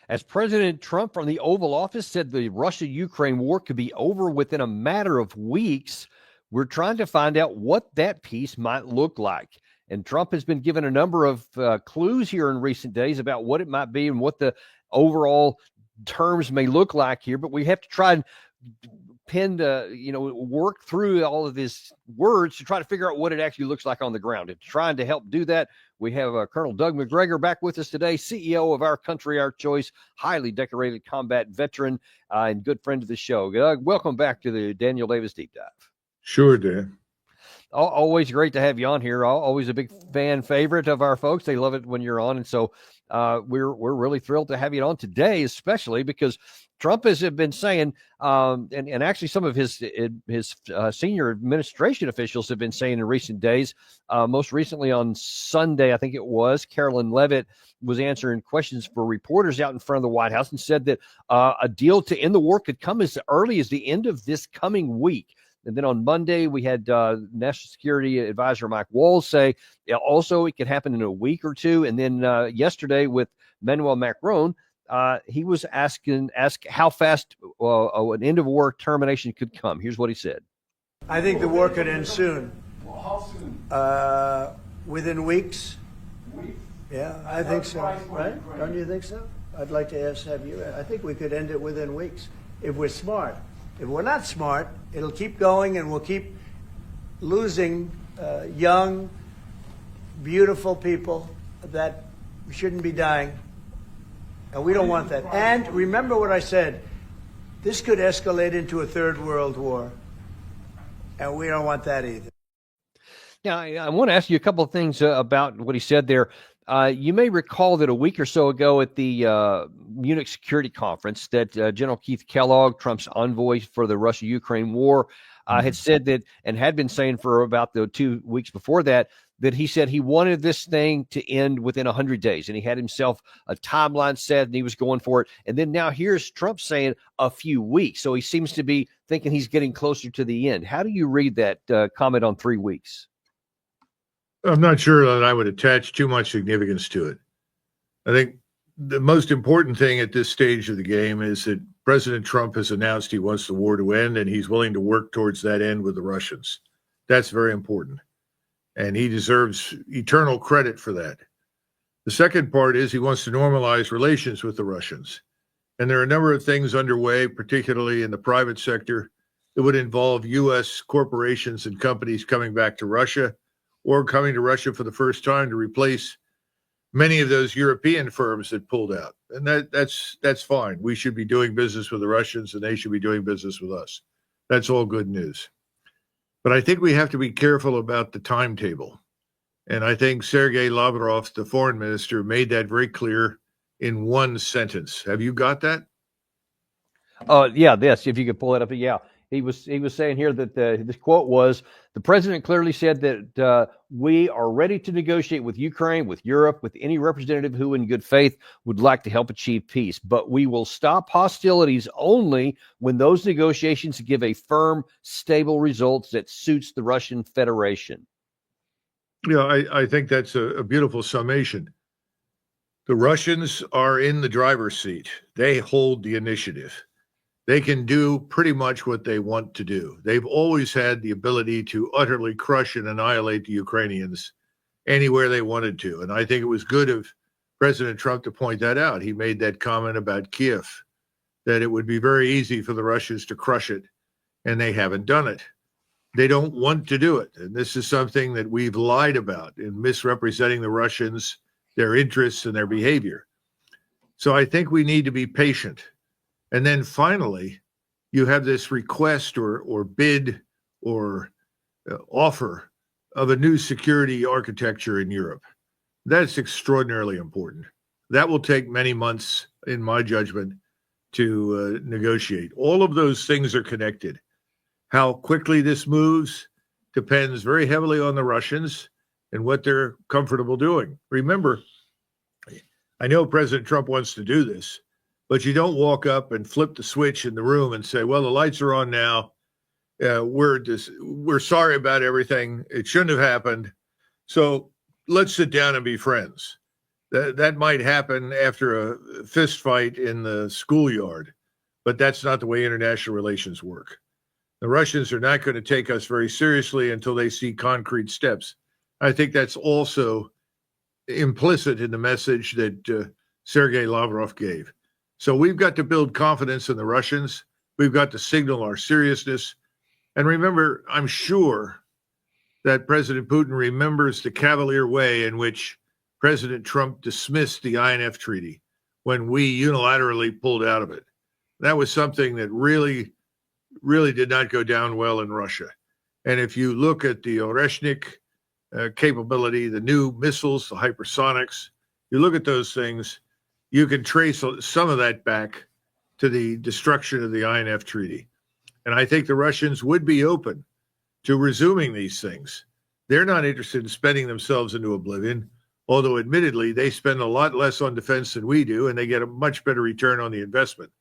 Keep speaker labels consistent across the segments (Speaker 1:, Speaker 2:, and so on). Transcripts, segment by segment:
Speaker 1: as President Trump from the Oval Office said the Russia-Ukraine war could be over within a matter of weeks. We're trying to find out what that peace might look like. And Trump has been given a number of clues here in recent days about what it might be and what the overall terms may look like here. But we have to try and work through all of these words to try to figure out what it actually looks like on the ground. And trying to help do that, we have Colonel Doug Macgregor back with us today, CEO of Our Country, Our Choice, highly decorated combat veteran and good friend of the show. Doug, welcome back to the Daniel Davis Deep Dive.
Speaker 2: Sure, Dan.
Speaker 1: Always great to have you on here. Always a big fan favorite of our folks. They love it when you're on. And so we're really thrilled to have you on today, especially because Trump has been saying, and actually some of his senior administration officials have been saying in recent days, most recently on Sunday, I think it was, Carolyn Leavitt was answering questions for reporters out in front of the White House and said that a deal to end the war could come as early as the end of this coming week. And then on Monday, we had National Security Advisor Mike Waltz say also it could happen in a week or two. And then yesterday with Emmanuel Macron, he was asked how fast an end of war termination could come. Here's what he said.
Speaker 3: I think the war could end soon.
Speaker 4: Well, how soon?
Speaker 3: Within weeks.
Speaker 4: Weeks?
Speaker 3: Yeah, I think so. Right? Don't you think so? I'd like to have you. I think we could end it within weeks if we're smart. If we're not smart, it'll keep going and we'll keep losing young, beautiful people that shouldn't be dying. And we don't want that. And remember what I said, this could escalate into a third world war. And we don't want that either.
Speaker 1: Now, I want to ask you a couple of things about what he said there. You may recall that a week or so ago at the Munich Security Conference that General Keith Kellogg, Trump's envoy for the Russia-Ukraine war, had said that, and had been saying for about the 2 weeks before that, that he said he wanted this thing to end within 100 days. And he had himself a timeline set and he was going for it. And then now here's Trump saying a few weeks. So he seems to be thinking he's getting closer to the end. How do you read that comment on 3 weeks?
Speaker 2: I'm not sure that I would attach too much significance to it. I think the most important thing at this stage of the game is that President Trump has announced he wants the war to end and he's willing to work towards that end with the Russians. That's very important. And he deserves eternal credit for that. The second part is he wants to normalize relations with the Russians. And there are a number of things underway, particularly in the private sector, that would involve U.S. corporations and companies coming back to Russia or coming to Russia for the first time to replace many of those European firms that pulled out. And that's fine. We should be doing business with the Russians and they should be doing business with us. That's all good news. But I think we have to be careful about the timetable. And I think Sergei Lavrov, the foreign minister, made that very clear in one sentence. Have you got that?
Speaker 1: Yeah, this, if you could pull it up. Yeah. He was saying here that this quote was, the president clearly said that we are ready to negotiate with Ukraine, with Europe, with any representative who in good faith would like to help achieve peace. But we will stop hostilities only when those negotiations give a firm, stable results that suits the Russian Federation.
Speaker 2: Yeah, I think that's a beautiful summation. The Russians are in the driver's seat. They hold the initiative. They can do pretty much what they want to do. They've always had the ability to utterly crush and annihilate the Ukrainians anywhere they wanted to. And I think it was good of President Trump to point that out. He made that comment about Kiev, that it would be very easy for the Russians to crush it, and they haven't done it. They don't want to do it. And this is something that we've lied about in misrepresenting the Russians, their interests and their behavior. So I think we need to be patient. And then finally, you have this request or bid or offer of a new security architecture in Europe. That's extraordinarily important. That will take many months, in my judgment, to negotiate. All of those things are connected. How quickly this moves depends very heavily on the Russians and what they're comfortable doing. Remember, I know President Trump wants to do this, but you don't walk up and flip the switch in the room and say, well, the lights are on now. We're sorry about everything. It shouldn't have happened. So let's sit down and be friends. That might happen after a fist fight in the schoolyard, but that's not the way international relations work. The Russians are not going to take us very seriously until they see concrete steps. I think that's also implicit in the message that Sergei Lavrov gave. So we've got to build confidence in the Russians. We've got to signal our seriousness. And remember, I'm sure that President Putin remembers the cavalier way in which President Trump dismissed the INF Treaty when we unilaterally pulled out of it. That was something that really did not go down well in Russia. And if you look at the Oreshnik capability, the new missiles, the hypersonics, you look at those things, you can trace some of that back to the destruction of the INF Treaty. And I think the Russians would be open to resuming these things. They're not interested in spending themselves into oblivion, although admittedly they spend a lot less on defense than we do, and they get a much better return on the investment.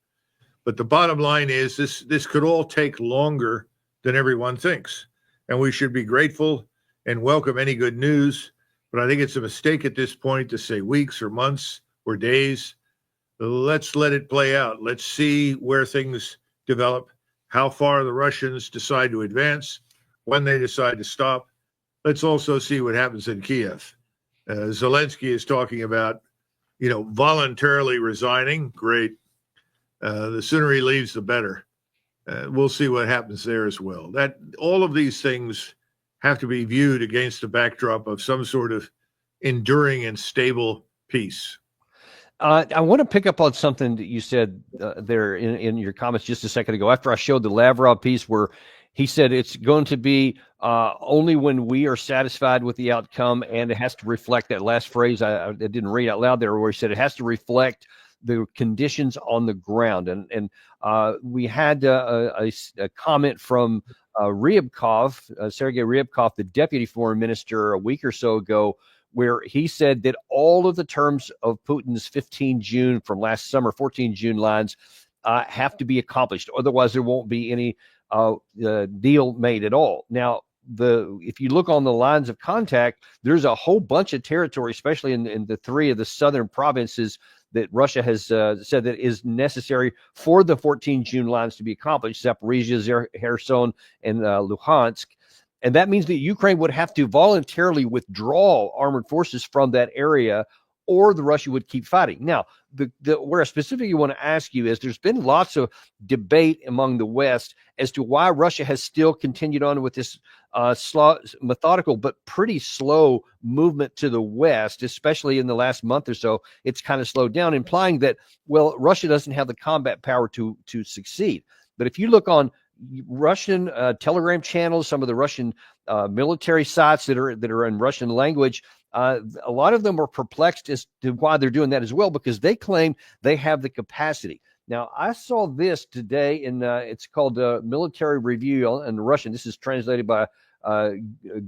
Speaker 2: But the bottom line is this could all take longer than everyone thinks. And we should be grateful and welcome any good news. But I think it's a mistake at this point to say weeks or months or days. Let's let it play out. Let's see where things develop, how far the Russians decide to advance, when they decide to stop. Let's also see what happens in Kiev. Zelensky is talking about, voluntarily resigning. Great. The sooner he leaves, the better. We'll see what happens there as well. That all of these things have to be viewed against the backdrop of some sort of enduring and stable peace.
Speaker 1: I want to pick up on something that you said there in your comments just a second ago, after I showed the Lavrov piece where he said it's going to be only when we are satisfied with the outcome, and it has to reflect that last phrase I didn't read out loud there, where he said it has to reflect the conditions on the ground. And we had a comment from Ryabkov, Sergei Ryabkov, the deputy foreign minister, a week or so ago, where he said that all of the terms of Putin's 15 June from last summer, 14 June lines have to be accomplished. Otherwise, there won't be any deal made at all. Now, if you look on the lines of contact, there's a whole bunch of territory, especially in the three of the southern provinces that Russia has said that is necessary for the 14 June lines to be accomplished: Zaporizhia, Kherson, and Luhansk. And that means that Ukraine would have to voluntarily withdraw armored forces from that area, or the Russia would keep fighting. Now, where I specifically want to ask you is, there's been lots of debate among the West as to why Russia has still continued on with this methodical but pretty slow movement to the West, especially in the last month or so. It's kind of slowed down, implying that, well, Russia doesn't have the combat power to succeed. But if you look on Russian Telegram channels, some of the Russian military sites that are in Russian language, a lot of them are perplexed as to why they're doing that as well, because they claim they have the capacity. Now, I saw this today it's called Military Review in Russian. This is translated by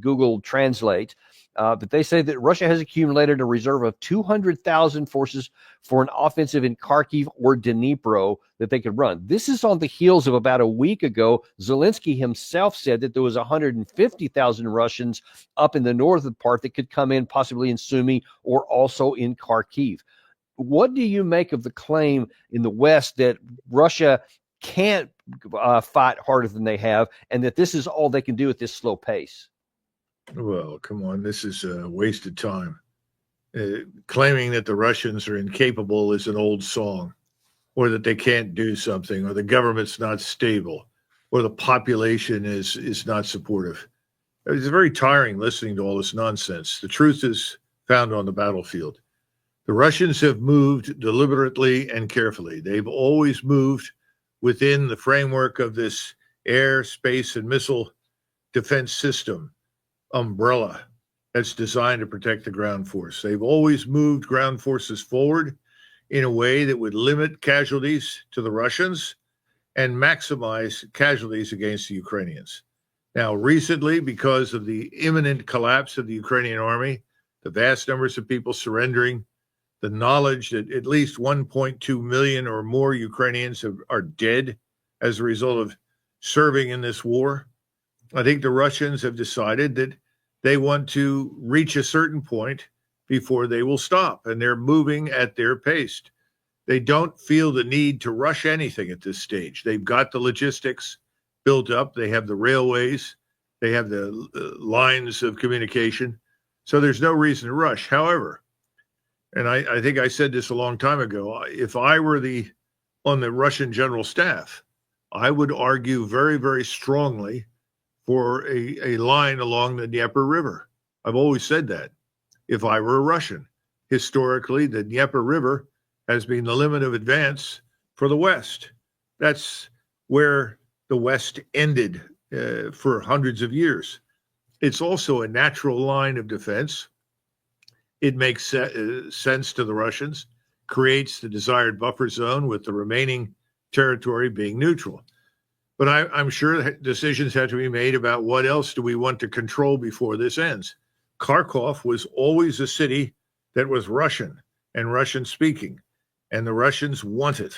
Speaker 1: Google Translate. But they say that Russia has accumulated a reserve of 200,000 forces for an offensive in Kharkiv or Dnipro that they could run. This is on the heels of about a week ago. Zelensky himself said that there was 150,000 Russians up in the northern part that could come in, possibly in Sumy or also in Kharkiv. What do you make of the claim in the West that Russia can't fight harder than they have, and that this is all they can do at this slow pace?
Speaker 2: Well, come on, this is a waste of time. Claiming that the Russians are incapable is an old song, or that they can't do something, or the government's not stable, or the population is not supportive. It's very tiring listening to all this nonsense. The truth is found on the battlefield. The Russians have moved deliberately and carefully. They've always moved within the framework of this air, space, and missile defense system umbrella that's designed to protect the ground force. They've always moved ground forces forward in a way that would limit casualties to the Russians and maximize casualties against the Ukrainians. Now, recently, because of the imminent collapse of the Ukrainian army, the vast numbers of people surrendering, the knowledge that at least 1.2 million or more Ukrainians are dead as a result of serving in this war, I think the Russians have decided that they want to reach a certain point before they will stop, and they're moving at their pace. They don't feel the need to rush anything at this stage. They've got the logistics built up. They have the railways. They have the lines of communication. So there's no reason to rush. However, and I think I said this a long time ago, if I were on the Russian general staff, I would argue very, very strongly for a line along the Dnieper River. I've always said that. If I were a Russian, historically, the Dnieper River has been the limit of advance for the West. That's where the West ended for hundreds of years. It's also a natural line of defense. It makes sense to the Russians, creates the desired buffer zone with the remaining territory being neutral. But I'm sure that decisions have to be made about what else do we want to control before this ends. Kharkov was always a city that was Russian and Russian speaking, and the Russians want it.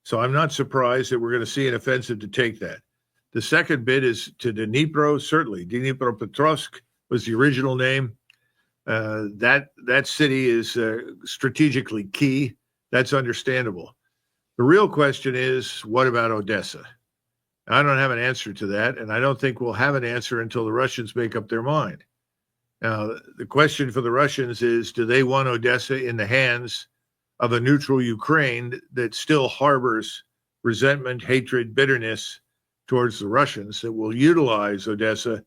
Speaker 2: So I'm not surprised that we're going to see an offensive to take that. The second bit is to Dnipro, certainly. Dnipropetrovsk was the original name. That city is strategically key. That's understandable. The real question is, what about Odessa? I don't have an answer to that, and I don't think we'll have an answer until the Russians make up their mind. Now, the question for the Russians is, do they want Odessa in the hands of a neutral Ukraine that still harbors resentment, hatred, bitterness towards the Russians, that will utilize Odessa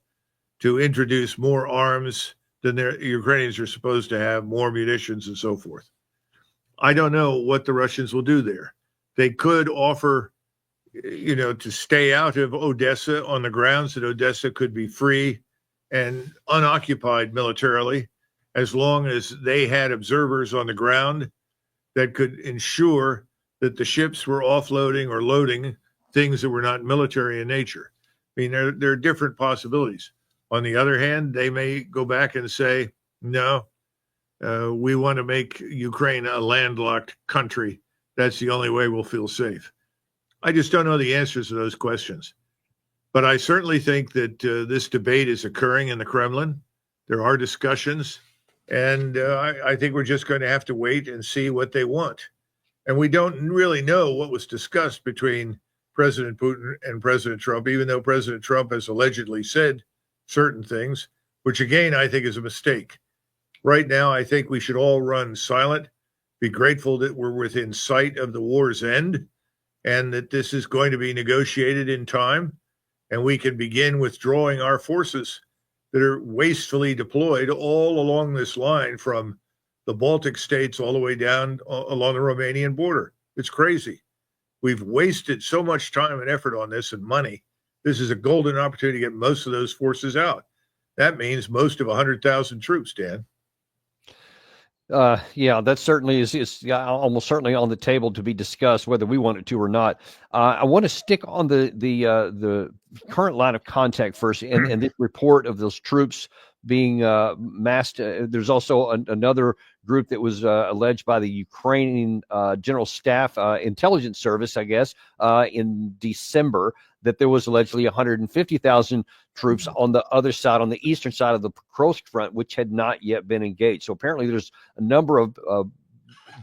Speaker 2: to introduce more arms than the Ukrainians are supposed to have, more munitions and so forth? I don't know what the Russians will do there. They could offer, to stay out of Odessa on the grounds that Odessa could be free and unoccupied militarily, as long as they had observers on the ground that could ensure that the ships were offloading or loading things that were not military in nature. I mean, there are different possibilities. On the other hand, they may go back and say, no, we want to make Ukraine a landlocked country. That's the only way we'll feel safe. I just don't know the answers to those questions. But I certainly think that this debate is occurring in the Kremlin. There are discussions, and I think we're just going to have to wait and see what they want. And we don't really know what was discussed between President Putin and President Trump, even though President Trump has allegedly said certain things, which again, I think is a mistake. Right now, I think we should all run silent, be grateful that we're within sight of the war's end, and that this is going to be negotiated in time, and we can begin withdrawing our forces that are wastefully deployed all along this line from the Baltic states all the way down along the Romanian border. It's crazy. We've wasted so much time and effort on this and money. This is a golden opportunity to get most of those forces out. That means most of 100,000 troops, Dan.
Speaker 1: Yeah, that certainly is almost certainly on the table to be discussed, whether we want it to or not. I want to stick on the current line of contact first, and this report of those troops being massed. There's also another group that was alleged by the Ukrainian General Staff Intelligence Service, I guess, in December, that there was allegedly 150,000 troops on the other side, on the eastern side of the Pokrovsk front, which had not yet been engaged. So apparently there's a number of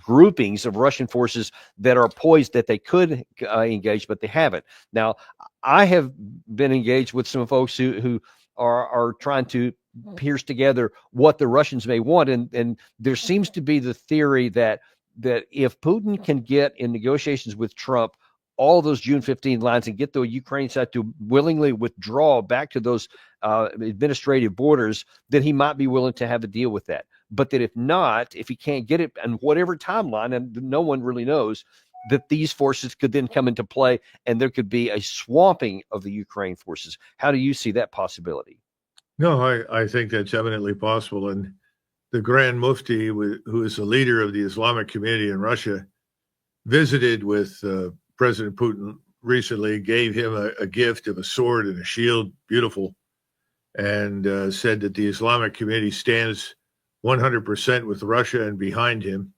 Speaker 1: groupings of Russian forces that are poised that they could engage, but they haven't. Now, I have been engaged with some folks who are trying to pierce together what the Russians may want. And there seems to be the theory that if Putin can get in negotiations with Trump all those June 15 lines and get the Ukrainian side to willingly withdraw back to those administrative borders, then he might be willing to have a deal with that. But that if not, if he can't get it and whatever timeline, and no one really knows, that these forces could then come into play and there could be a swamping of the Ukraine forces. How do you see that possibility?
Speaker 2: No, I think that's eminently possible. And the Grand Mufti, who is the leader of the Islamic community in Russia, visited with President Putin recently, gave him a gift of a sword and a shield, beautiful, and said that the Islamic community stands 100% with Russia and behind him.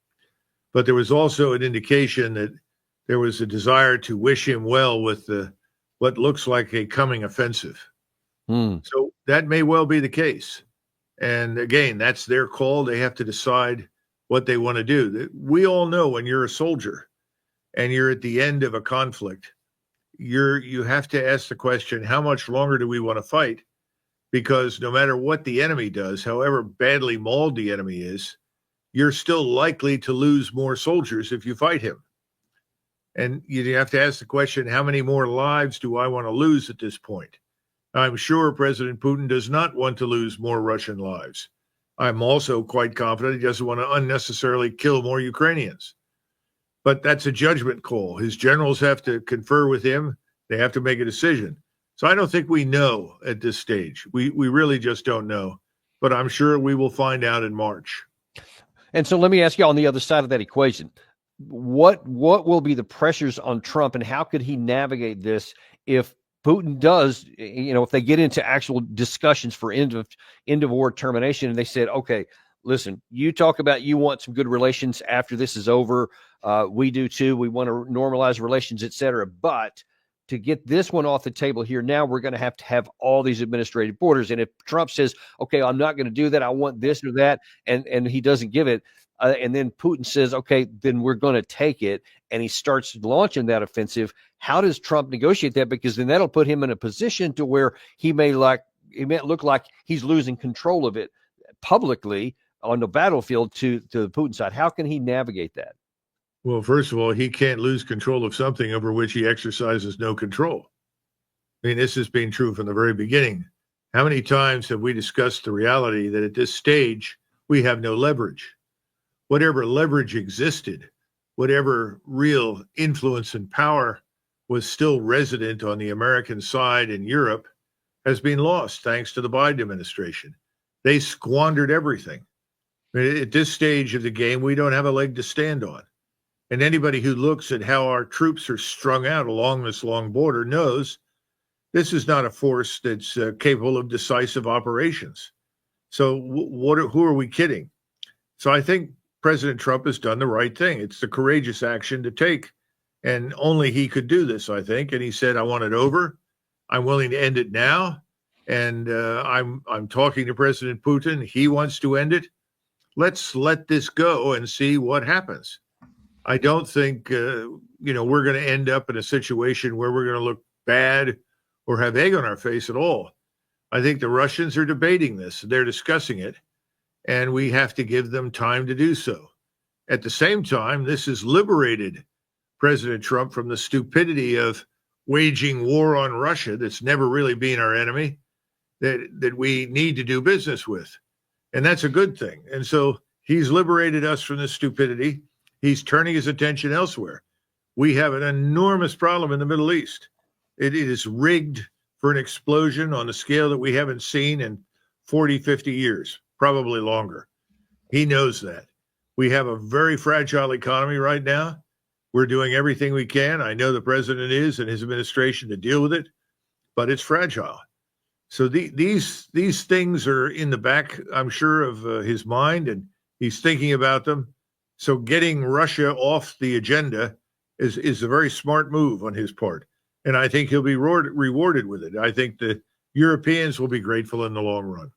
Speaker 2: But there was also an indication that there was a desire to wish him well with what looks like a coming offensive. So that may well be the case. And again, that's their call. They have to decide what they want to do. We all know when you're a soldier and you're at the end of a conflict, you have to ask the question, how much longer do we want to fight? Because no matter what the enemy does, however badly mauled the enemy is, you're still likely to lose more soldiers if you fight him. And you have to ask the question, how many more lives do I want to lose at this point? I'm sure President Putin does not want to lose more Russian lives. I'm also quite confident he doesn't want to unnecessarily kill more Ukrainians. But that's a judgment call. His generals have to confer with him. They have to make a decision. So I don't think we know at this stage. We really just don't know. But I'm sure we will find out in March.
Speaker 1: And so let me ask you on the other side of that equation, what will be the pressures on Trump, and how could he navigate this if Putin does, if they get into actual discussions for end of war termination, and they said, okay, listen, you talk about you want some good relations after this is over. We do too. We want to normalize relations, et cetera. But to get this one off the table here now, we're going to have all these administrative borders. And if Trump says, okay, I'm not going to do that, I want this or that, and he doesn't give it, and then Putin says, okay, then we're going to take it, and he starts launching that offensive, how does Trump negotiate that? Because then that'll put him in a position to where it may look like he's losing control of it publicly on the battlefield to the Putin side. How can he navigate that?
Speaker 2: Well, first of all, he can't lose control of something over which he exercises no control. I mean, this has been true from the very beginning. How many times have we discussed the reality that at this stage, we have no leverage? Whatever leverage existed, whatever real influence and power was still resident on the American side in Europe has been lost thanks to the Biden administration. They squandered everything. I mean, at this stage of the game, we don't have a leg to stand on. And anybody who looks at how our troops are strung out along this long border knows this is not a force that's capable of decisive operations. So who are we kidding? So I think President Trump has done the right thing. It's the courageous action to take. And only he could do this, I think. And he said, I want it over. I'm willing to end it now. And I'm talking to President Putin. He wants to end it. Let's let this go and see what happens. I don't think, we're going to end up in a situation where we're going to look bad or have egg on our face at all. I think the Russians are debating this. They're discussing it, and we have to give them time to do so. At the same time, this has liberated President Trump from the stupidity of waging war on Russia that's never really been our enemy, that we need to do business with. And that's a good thing. And so he's liberated us from this stupidity. He's turning his attention elsewhere. We have an enormous problem in the Middle East. It is rigged for an explosion on a scale that we haven't seen in 40, 50 years, probably longer. He knows that. We have a very fragile economy right now. We're doing everything we can. I know the president is and his administration to deal with it, but it's fragile. So these things are in the back, I'm sure, of his mind, and he's thinking about them. So getting Russia off the agenda is a very smart move on his part. And I think he'll be rewarded with it. I think the Europeans will be grateful in the long run.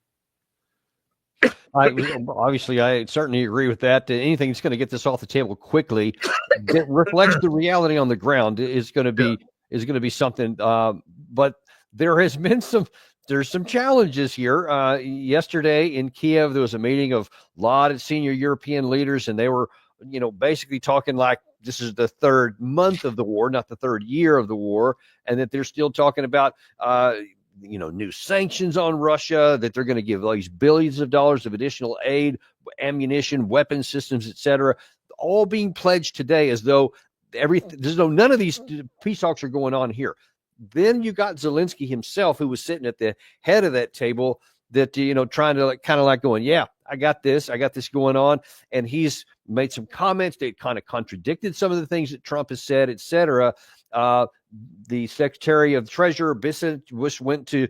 Speaker 1: I certainly agree with that. Anything that's going to get this off the table quickly that reflects the reality on the ground is going to be something. But there's some challenges here. Yesterday in Kiev, there was a meeting of a lot of senior European leaders, and they were, basically talking like this is the third month of the war, not the third year of the war, and that they're still talking about, new sanctions on Russia, that they're going to give these billions of dollars of additional aid, ammunition, weapon systems, et cetera, all being pledged today as though none of these peace talks are going on here. Then you got Zelensky himself, who was sitting at the head of that table, that, trying to kind of going, yeah, I got this going on. And he's made some comments that kind of contradicted some of the things that Trump has said, et cetera. The Secretary of the Treasury, Bissett, which went to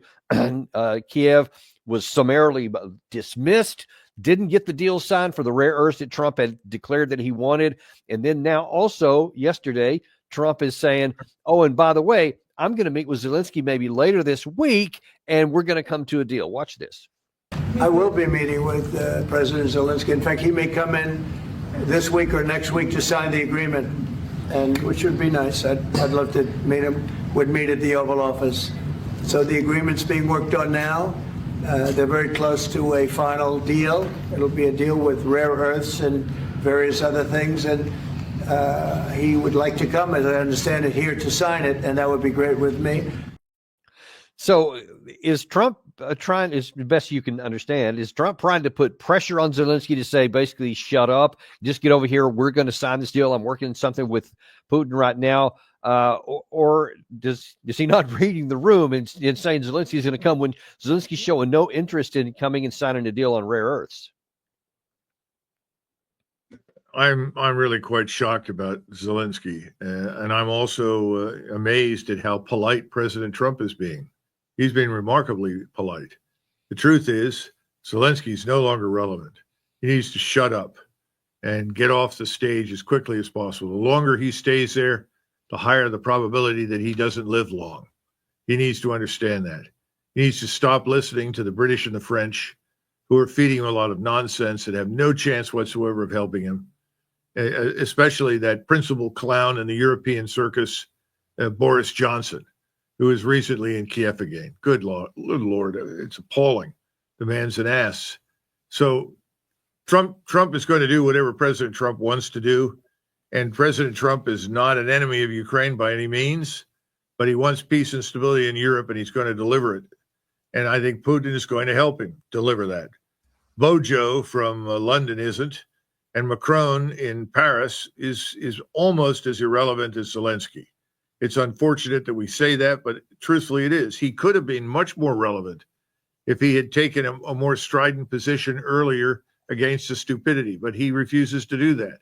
Speaker 1: Kiev, was summarily dismissed, didn't get the deal signed for the rare earths that Trump had declared that he wanted. And then now also yesterday, Trump is saying, oh, and by the way, I'm going to meet with Zelensky maybe later this week, and we're going to come to a deal. Watch this.
Speaker 3: I will be meeting with President Zelensky. In fact, he may come in this week or next week to sign the agreement, and which would be nice. I'd love to meet him. Would meet at the Oval Office. So the agreement's being worked on now. They're very close to a final deal. It'll be a deal with rare earths and various other things, and he would like to come, as I understand it, here to sign it, and that would be great with me.
Speaker 1: So is Trump trying, as best you can understand, is Trump trying to put pressure on Zelensky to say, basically, shut up, just get over here, we're going to sign this deal, I'm working something with Putin right now, or is he not reading the room and saying Zelensky's going to come when Zelensky's showing no interest in coming and signing a deal on rare earths?
Speaker 2: I'm really quite shocked about Zelensky, and I'm also amazed at how polite President Trump is being. He's been remarkably polite. The truth is, Zelensky's no longer relevant. He needs to shut up and get off the stage as quickly as possible. The longer he stays there, the higher the probability that he doesn't live long. He needs to understand that. He needs to stop listening to the British and the French, who are feeding him a lot of nonsense that have no chance whatsoever of helping him, especially that principal clown in the European circus, Boris Johnson, who was recently in Kiev again. Good Lord, it's appalling. The man's an ass. So Trump is going to do whatever President Trump wants to do. And President Trump is not an enemy of Ukraine by any means, but he wants peace and stability in Europe, and he's going to deliver it. And I think Putin is going to help him deliver that. Bojo from London isn't, and Macron in Paris is almost as irrelevant as Zelensky. It's unfortunate that we say that, but truthfully it is. He could have been much more relevant if he had taken a more strident position earlier against the stupidity, but he refuses to do that.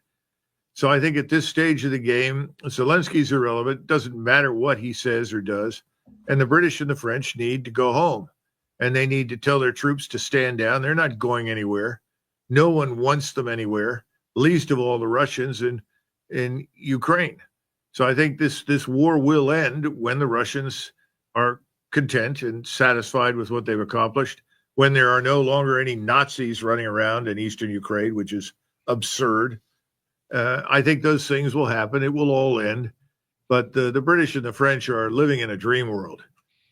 Speaker 2: So I think at this stage of the game, Zelensky's irrelevant. It doesn't matter what he says or does. And the British and the French need to go home, and they need to tell their troops to stand down. They're not going anywhere. No one wants them anywhere, least of all the Russians in Ukraine. So I think this war will end when the Russians are content and satisfied with what they've accomplished, when there are no longer any Nazis running around in eastern Ukraine, which is absurd. I think those things will happen. It will all end. But the British and the French are living in a dream world.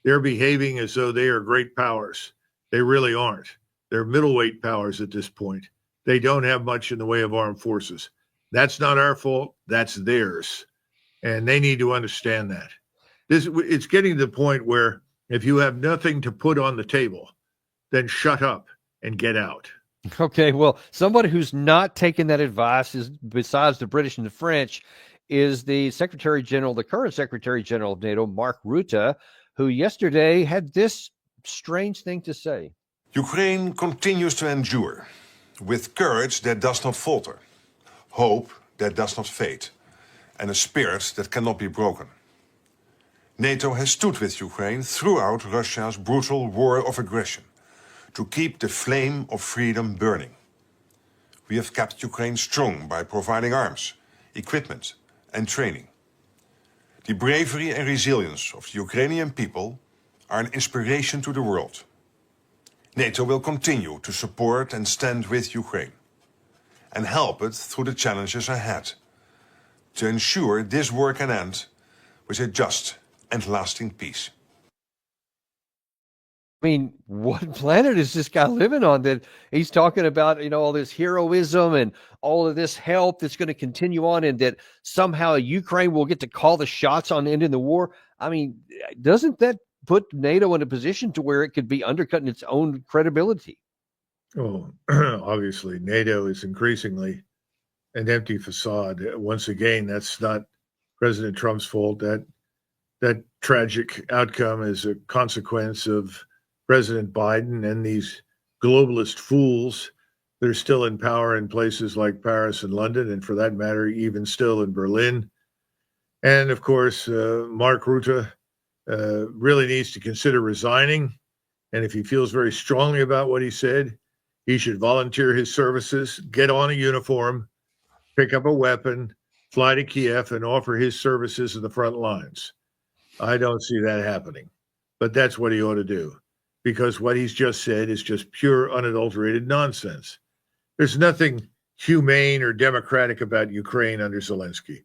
Speaker 2: They're behaving as though they are great powers. They really aren't. They're middleweight powers at this point. They don't have much in the way of armed forces. That's not our fault. That's theirs. And they need to understand that. It's getting to the point where if you have nothing to put on the table, then shut up and get out.
Speaker 1: Okay, well, somebody who's not taking that advice is, besides the British and the French, is the Secretary General, the current Secretary General of NATO, Mark Rutte, who yesterday had this strange thing to say.
Speaker 5: Ukraine continues to endure with courage that does not falter, hope that does not fade, and a spirit that cannot be broken. NATO has stood with Ukraine throughout Russia's brutal war of aggression to keep the flame of freedom burning. We have kept Ukraine strong by providing arms, equipment, and training. The bravery and resilience of the Ukrainian people are an inspiration to the world. NATO will continue to support and stand with Ukraine and help it through the challenges ahead to ensure this war can end with a just and lasting peace.
Speaker 1: I mean, what planet is this guy living on that he's talking about, all this heroism and all of this help that's going to continue on, and that somehow Ukraine will get to call the shots on ending the war? I mean, doesn't that put NATO in a position to where it could be undercutting its own credibility?
Speaker 2: Oh, obviously, NATO is increasingly an empty facade. Once again, that's not President Trump's fault. That tragic outcome is a consequence of President Biden and these globalist fools that are still in power in places like Paris and London, and for that matter, even still in Berlin. And of course, Mark Rutte really needs to consider resigning. And if he feels very strongly about what he said, he should volunteer his services, get on a uniform, pick up a weapon, fly to Kiev, and offer his services in the front lines. I don't see that happening, but that's what he ought to do. because what he's just said is just pure, unadulterated nonsense. There's nothing humane or democratic about Ukraine under Zelensky.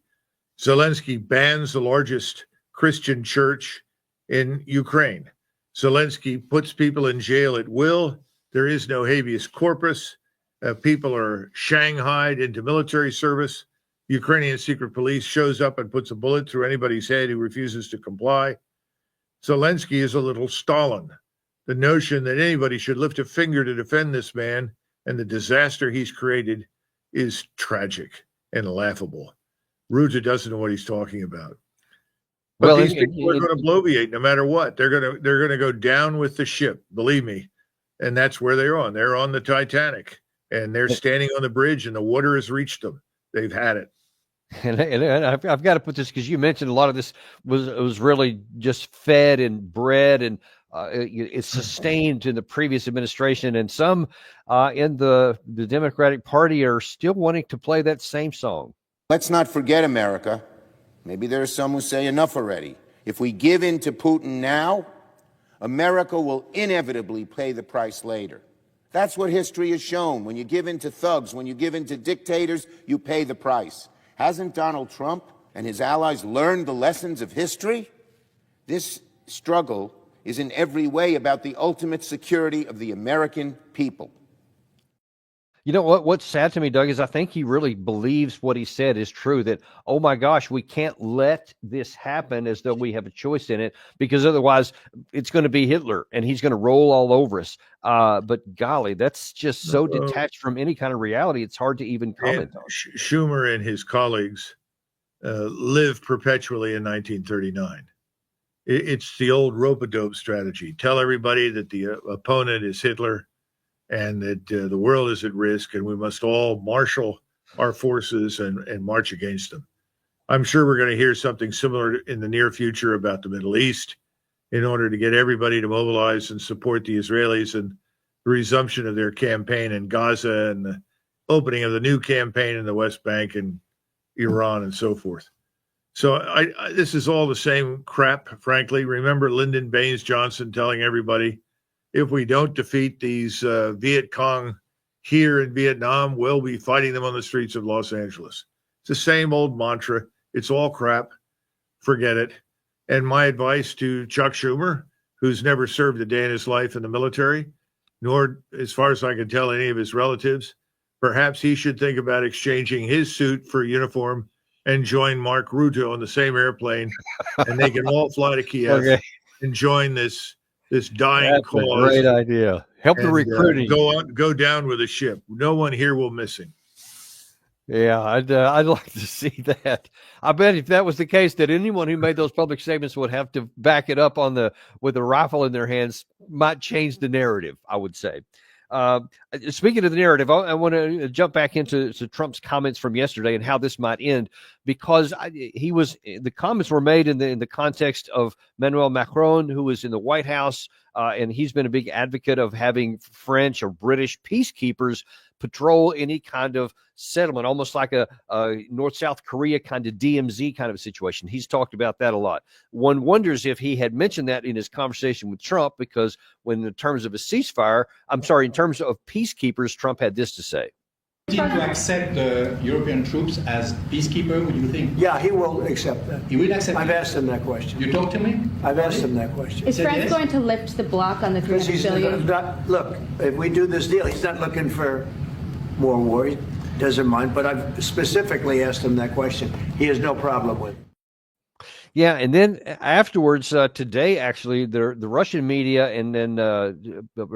Speaker 2: Zelensky bans the largest Christian church in Ukraine. Zelensky puts people in jail at will. There is no habeas corpus. People are shanghaied into military service. Ukrainian secret police shows up and puts a bullet through anybody's head who refuses to comply. Zelensky is a little Stalin. The notion that anybody should lift a finger to defend this man and the disaster he's created is tragic and laughable. Ruta doesn't know what he's talking about. But these people are going to bloviate no matter what. They're going to go down with the ship, believe me. And that's where they're on. They're on the Titanic, and they're standing on the bridge, and the water has reached them. They've had it.
Speaker 1: And I've got to put this, because you mentioned a lot of this was really just fed and bred and it's sustained in the previous administration, and some in the Democratic Party are still wanting to play that same song.
Speaker 6: Let's not forget, America. Maybe there are some who say enough already. If we give in to Putin now, America will inevitably pay the price later. That's what history has shown. When you give in to thugs, when you give in to dictators, you pay the price. Hasn't Donald Trump and his allies learned the lessons of history? This struggle is in every way about the ultimate security of the American people.
Speaker 1: You know what's sad to me, Doug, is I think he really believes what he said is true, that, oh my gosh, we can't let this happen as though we have a choice in it, because otherwise it's going to be Hitler and he's going to roll all over us. But golly, that's just so detached from any kind of reality. It's hard to even comment on.
Speaker 2: Schumer and his colleagues lived perpetually in 1939. It's the old rope-a-dope strategy. Tell everybody that the opponent is Hitler, and that the world is at risk, and we must all marshal our forces and march against them. I'm sure we're going to hear something similar in the near future about the Middle East, in order to get everybody to mobilize and support the Israelis and the resumption of their campaign in Gaza and the opening of the new campaign in the West Bank and Iran and so forth. So this is all the same crap, frankly. Remember Lyndon Baines Johnson telling everybody, if we don't defeat these Viet Cong here in Vietnam, we'll be fighting them on the streets of Los Angeles. It's the same old mantra. It's all crap. Forget it. And my advice to Chuck Schumer, who's never served a day in his life in the military, nor, as far as I can tell, any of his relatives, perhaps he should think about exchanging his suit for a uniform and join Mark Rutte on the same airplane, and they can all fly to Kiev and join this dying
Speaker 1: That's
Speaker 2: cause.
Speaker 1: A great idea. Help the recruiting.
Speaker 2: Go down with a ship. No one here will miss him.
Speaker 1: Yeah, I'd like to see that. I bet if that was the case, that anyone who made those public statements would have to back it up with a rifle in their hands. Might change the narrative, I would say. Speaking of the narrative, I want to jump back into Trump's comments from yesterday and how this might end, because the comments were made in the context of Emmanuel Macron, who was in the White House, and he's been a big advocate of having French or British peacekeepers patrol any kind of settlement, almost like a North-South Korea kind of DMZ kind of a situation. He's talked about that a lot. One wonders if he had mentioned that in his conversation with Trump, because when in terms of a ceasefire, in terms of peacekeepers, Trump had this to say.
Speaker 7: To accept the European troops as peacekeeper, what do you think?
Speaker 3: Yeah, he will accept that.
Speaker 7: He will accept
Speaker 3: I've
Speaker 7: it.
Speaker 3: asked him that question.
Speaker 7: You talked to me?
Speaker 3: I've asked him that question.
Speaker 8: Is
Speaker 7: Said
Speaker 8: France
Speaker 7: yes?
Speaker 8: going to lift the block on the
Speaker 3: Because he's
Speaker 8: $300 billion?
Speaker 3: look, if we do this deal, he's not looking for more war. He doesn't mind, but I've specifically asked him that question. He has no problem with it.
Speaker 1: Yeah, and then afterwards, today, actually, the Russian media and then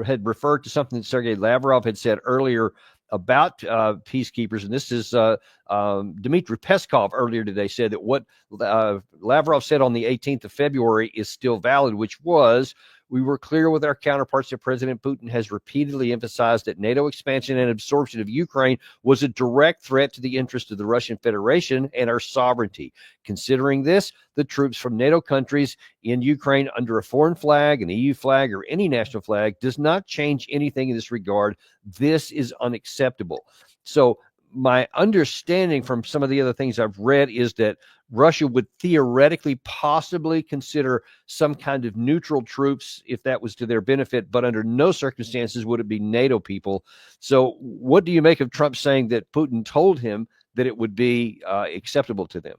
Speaker 1: had referred to something that Sergei Lavrov had said earlier about peacekeepers, and this is Dmitry Peskov earlier today said that what Lavrov said on the 18th of February is still valid, which was, we were clear with our counterparts that President Putin has repeatedly emphasized that NATO expansion and absorption of Ukraine was a direct threat to the interest of the Russian Federation and our sovereignty. Considering this, the troops from NATO countries in Ukraine under a foreign flag, an EU flag, or any national flag does not change anything in this regard. This is unacceptable. So my understanding from some of the other things I've read is that Russia would theoretically possibly consider some kind of neutral troops if that was to their benefit, but under no circumstances would it be NATO people. So what do you make of Trump saying that Putin told him that it would be acceptable to them?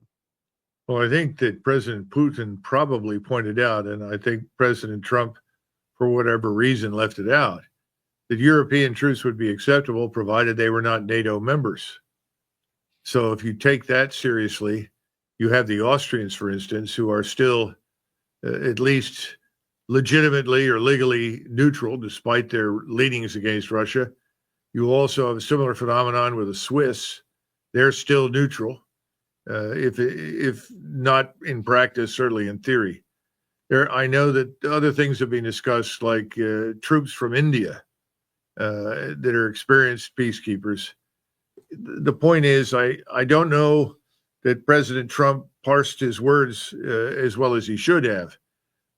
Speaker 2: Well, I think that President Putin probably pointed out, and I think President Trump, for whatever reason, left it out, that European troops would be acceptable provided they were not NATO members. So if you take that seriously, you have the Austrians, for instance, who are still at least legitimately or legally neutral despite their leanings against Russia. You also have a similar phenomenon with the Swiss. They're still neutral, if not in practice, certainly in theory. I know that other things have been discussed, like troops from India that are experienced peacekeepers. The point is, I don't know that President Trump parsed his words as well as he should have,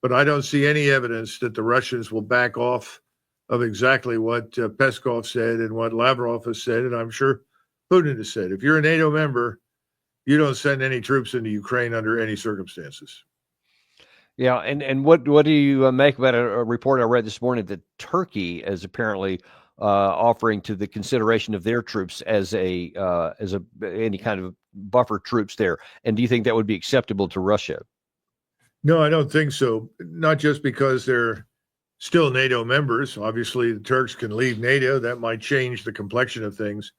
Speaker 2: but I don't see any evidence that the Russians will back off of exactly what Peskov said and what Lavrov has said, and I'm sure Putin has said. If you're a NATO member, you don't send any troops into Ukraine under any circumstances.
Speaker 1: Yeah, and what do you make about a report I read this morning that Turkey is apparently offering to the consideration of their troops as any kind of buffer troops there? And do you think that would be acceptable to Russia?
Speaker 2: No, I don't think so. Not just because they're still NATO members. Obviously, the Turks can leave NATO. That might change the complexion of things.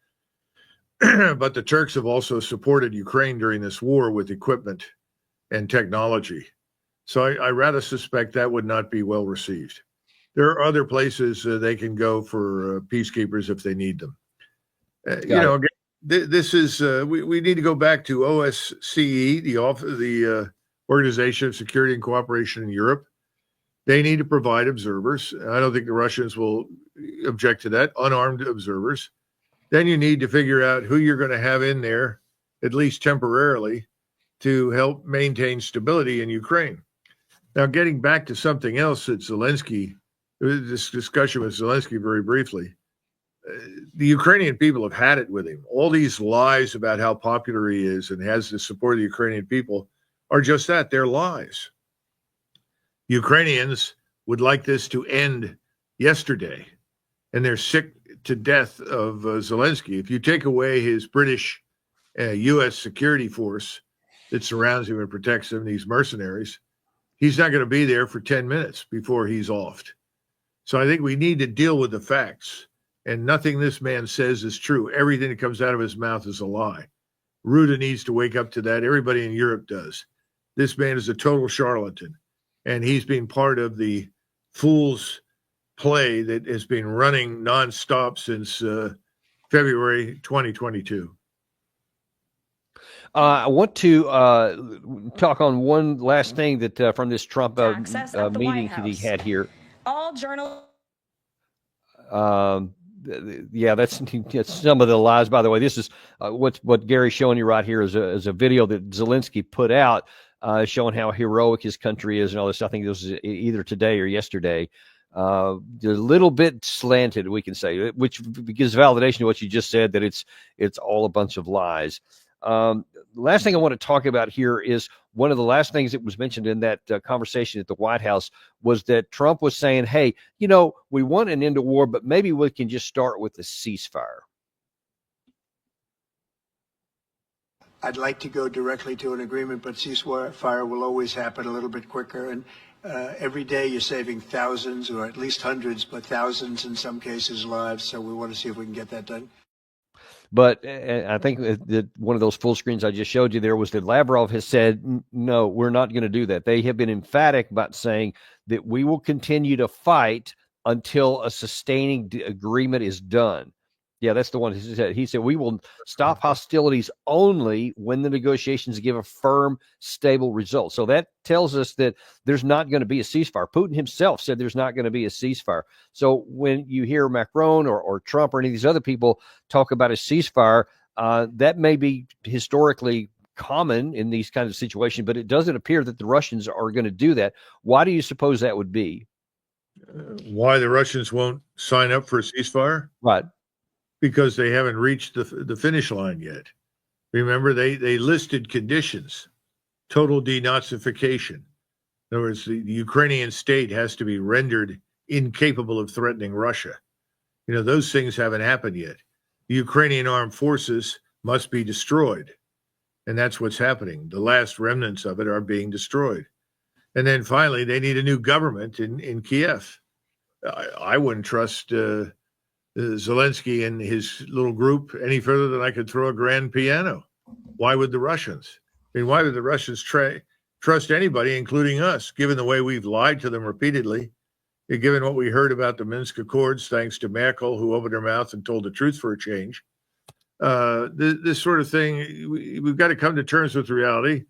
Speaker 2: But the Turks have also supported Ukraine during this war with equipment and technology. So I rather suspect that would not be well received. There are other places they can go for peacekeepers if they need them. This is we need to go back to OSCE, the Organization of Security and Cooperation in Europe. They need to provide observers. I don't think the Russians will object to that, unarmed observers. Then you need to figure out who you're going to have in there, at least temporarily, to help maintain stability in Ukraine. Now, getting back to something else that Zelensky, this discussion with Zelensky very briefly, the Ukrainian people have had it with him. All these lies about how popular he is and has the support of the Ukrainian people are just that, they're lies. Ukrainians would like this to end yesterday, and they're sick to death of Zelensky. If you take away his British U.S. security force that surrounds him and protects him, these mercenaries, he's not going to be there for 10 minutes before he's offed. So I think we need to deal with the facts, and nothing this man says is true. Everything that comes out of his mouth is a lie. Ruda needs to wake up to that. Everybody in Europe does. This man is a total charlatan, and he's been part of the fool's play that has been running nonstop since February 2022.
Speaker 1: I want to talk on one last thing that from this Trump meeting that he had here.
Speaker 8: All journalists.
Speaker 1: Yeah, that's some of the lies. By the way, this is what Gary's showing you right here is a video that Zelensky put out showing how heroic his country is and all this. I think this was either today or yesterday. A little bit slanted, we can say, which gives validation to what you just said, that it's all a bunch of lies. Last thing I want to talk about here is one of the last things that was mentioned in that conversation at the White House was that Trump was saying, hey, we want an end to war, but maybe we can just start with a ceasefire.
Speaker 3: I'd like to go directly to an agreement, but ceasefire will always happen a little bit quicker. And every day you're saving thousands, or at least hundreds, but thousands in some cases lives. So we want to see if we can get that done.
Speaker 1: But I think that one of those full screens I just showed you there was that Lavrov has said, no, we're not going to do that. They have been emphatic about saying that we will continue to fight until a sustaining agreement is done. Yeah, that's the one he said. He said, we will stop hostilities only when the negotiations give a firm, stable result. So that tells us that there's not going to be a ceasefire. Putin himself said there's not going to be a ceasefire. So when you hear Macron or Trump or any of these other people talk about a ceasefire, that may be historically common in these kinds of situations, but it doesn't appear that the Russians are going to do that. Why do you suppose that would be?
Speaker 2: Why the Russians won't sign up for a ceasefire?
Speaker 1: Right.
Speaker 2: Because they haven't reached the finish line yet. Remember, they listed conditions. total denazification. In other words, the Ukrainian state has to be rendered incapable of threatening Russia. You know, those things haven't happened yet. The Ukrainian armed forces must be destroyed. And that's what's happening. The last remnants of it are being destroyed. And then finally, they need a new government in Kiev. I wouldn't trust Zelensky and his little group any further than I could throw a grand piano. Why would the Russians? I mean, why would the Russians trust anybody, including us, given the way we've lied to them repeatedly, and given what we heard about the Minsk Accords, thanks to Merkel, who opened her mouth and told the truth for a change? This sort of thing, we've got to come to terms with reality.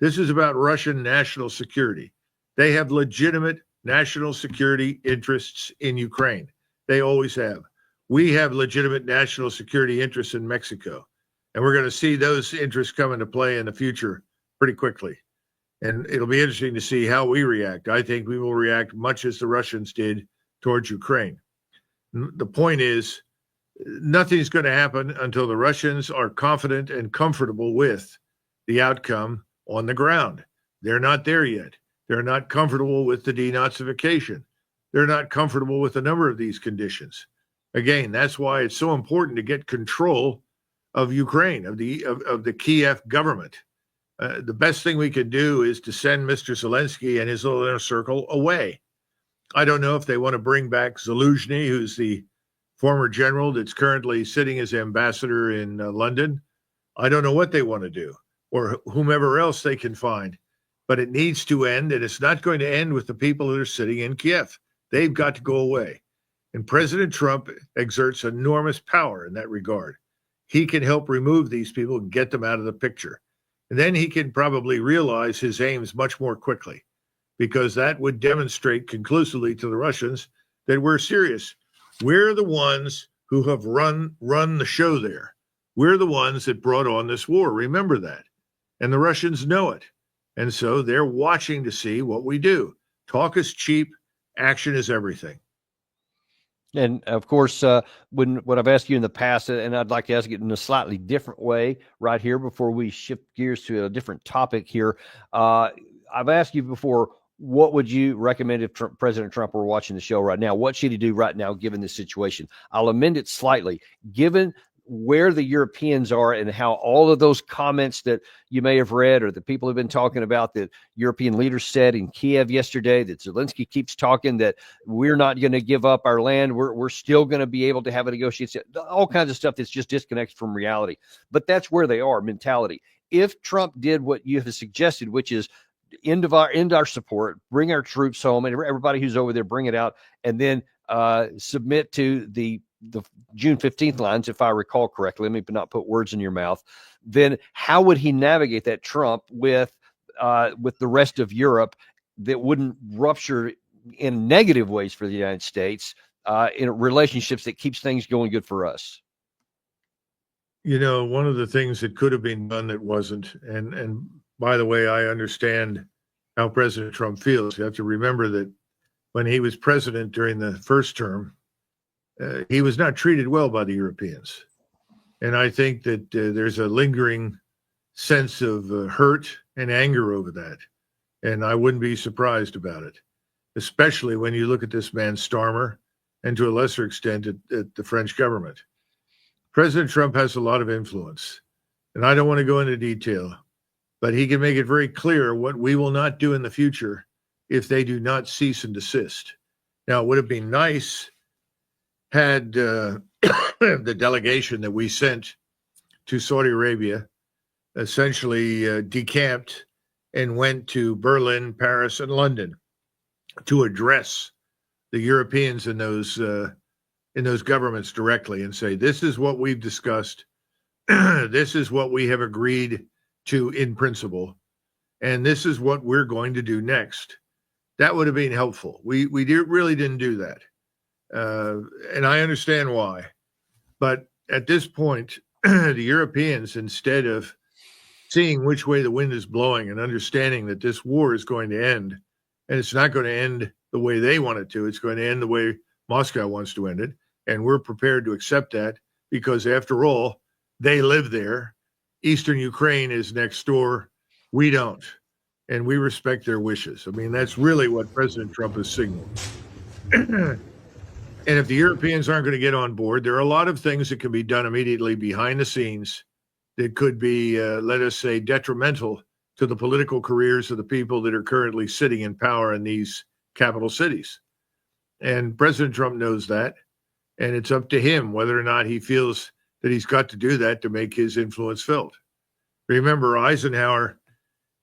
Speaker 2: This is about Russian national security. They have legitimate national security interests in Ukraine. They always have. We have legitimate national security interests in Mexico. And we're going to see those interests come into play in the future pretty quickly. And it'll be interesting to see how we react. I think we will react much as the Russians did towards Ukraine. The point is, nothing's going to happen until the Russians are confident and comfortable with the outcome on the ground. They're not there yet. They're not comfortable with the denazification. They're not comfortable with a number of these conditions. Again, that's why it's so important to get control of Ukraine, of the Kiev government. The best thing we could do is to send Mr. Zelensky and his little inner circle away. I don't know if they want to bring back Zaluzhny, who's the former general that's currently sitting as ambassador in London. I don't know what they want to do, or whomever else they can find. But it needs to end, and it's not going to end with the people that are sitting in Kiev. They've got to go away. And President Trump exerts enormous power in that regard. He can help remove these people and get them out of the picture. And then he can probably realize his aims much more quickly, because that would demonstrate conclusively to the Russians that we're serious. We're the ones who have run the show there. We're the ones that brought on this war. Remember that. And the Russians know it. And so they're watching to see what we do. Talk is cheap. Action is everything.
Speaker 1: And of course, when what I've asked you in the past, and I'd like to ask it in a slightly different way right here before we shift gears to a different topic here. I've asked you before, what would you recommend if President Trump were watching the show right now? What should he do right now, given this situation? I'll amend it slightly. Given where the Europeans are and how all of those comments that you may have read or the people have been talking about that European leaders said in Kiev yesterday, that Zelensky keeps talking that we're not going to give up our land. We're still going to be able to have a negotiation, all kinds of stuff that's just disconnected from reality. But that's where they are, mentality. If Trump did what you have suggested, which is end our support, bring our troops home, and everybody who's over there, bring it out, and then submit to the June 15th lines, if I recall correctly, let me not put words in your mouth, then how would he navigate that, Trump, with the rest of Europe that wouldn't rupture in negative ways for the United States in relationships that keeps things going good for us?
Speaker 2: You know, one of the things that could have been done that wasn't, and by the way, I understand how President Trump feels. You have to remember that when he was president during the first term, he was not treated well by the Europeans. And I think that there's a lingering sense of hurt and anger over that. And I wouldn't be surprised about it, especially when you look at this man Starmer and to a lesser extent at the French government. President Trump has a lot of influence, and I don't want to go into detail, but he can make it very clear what we will not do in the future if they do not cease and desist. Now, it would have been nice had the delegation that we sent to Saudi Arabia essentially decamped and went to Berlin, Paris, and London to address the Europeans in those governments directly and say, this is what we've discussed. This is what we have agreed to in principle. And this is what we're going to do next. That would have been helpful. We really didn't do that. And I understand why. But at this point, the Europeans, instead of seeing which way the wind is blowing and understanding that this war is going to end, and it's not going to end the way they want it to, it's going to end the way Moscow wants to end it. And we're prepared to accept that because, after all, they live there. Eastern Ukraine is next door. We don't. and we respect their wishes. I mean, that's really what President Trump has signaled. And if the Europeans aren't going to get on board, there are a lot of things that can be done immediately behind the scenes that could be, let us say, detrimental to the political careers of the people that are currently sitting in power in these capital cities. And President Trump knows that. And it's up to him whether or not he feels that he's got to do that to make his influence felt. Remember, Eisenhower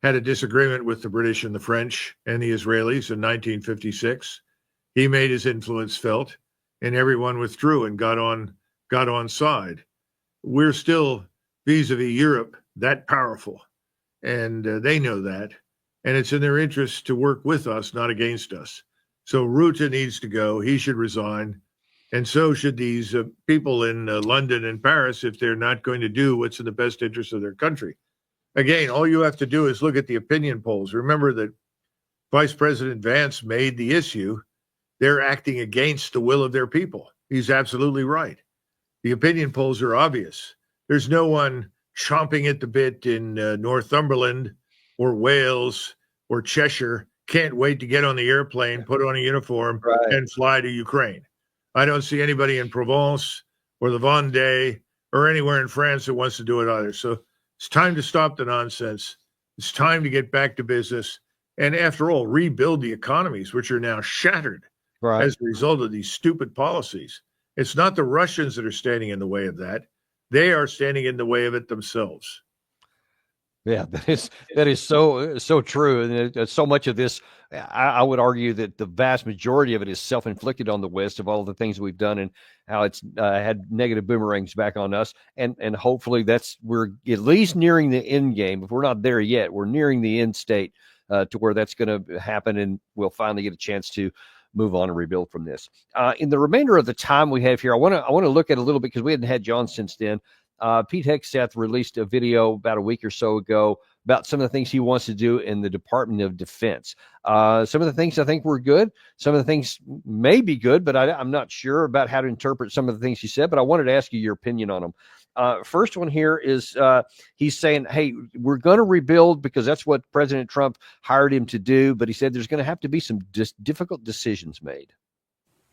Speaker 2: had a disagreement with the British and the French and the Israelis in 1956. He made his influence felt, and everyone withdrew and got on side. We're still, vis-a-vis Europe, that powerful, and they know that. And it's in their interest to work with us, not against us. So Rutte needs to go. He should resign. And so should these people in London and Paris if they're not going to do what's in the best interest of their country. Again, all you have to do is look at the opinion polls. Remember that Vice President Vance made the issue. They're acting against the will of their people. He's absolutely right. The opinion polls are obvious. There's no one chomping at the bit in Northumberland or Wales or Cheshire. Can't wait to get on the airplane, put on a uniform, and fly to Ukraine. I don't see anybody in Provence or the Vendée or anywhere in France that wants to do it either. So it's time to stop the nonsense. It's time to get back to business. And after all, rebuild the economies, which are now shattered as a result of these stupid policies. It's not the Russians that are standing in the way of that. They are standing in the way of it themselves.
Speaker 1: Yeah, that is so true, and so much of this, I would argue that the vast majority of it is self-inflicted on the West of all the things we've done and how it's had negative boomerangs back on us, and hopefully we're at least nearing the end game. If we're not there yet, we're nearing the end state to where that's going to happen, and we'll finally get a chance to move on and rebuild from this. In the remainder of the time we have here, I want to look at a little bit because we hadn't had John since then. Pete Hegseth released a video about a week or so ago about some of the things he wants to do in the Department of Defense. Some of the things I think were good. Some of the things may be good, but I'm not sure about how to interpret some of the things he said, but I wanted to ask you your opinion on them. First one here is he's saying, hey, we're going to rebuild because that's what President Trump hired him to do, but he said there's going to have to be some difficult decisions made.